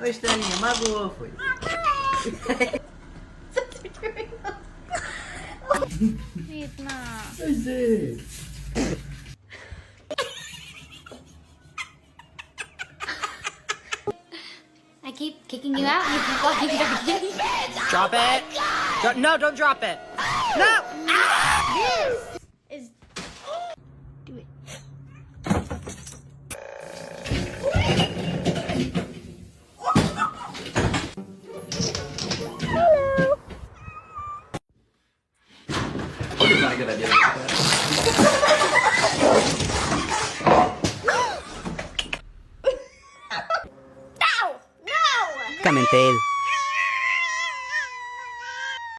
First time niya, mag-waffle. Wait na. Kasi. I keep kicking you out. You keep walking back in. Drop it. No, don't drop it. No. This is. Do it. Oh, di ba agad na Come and tail.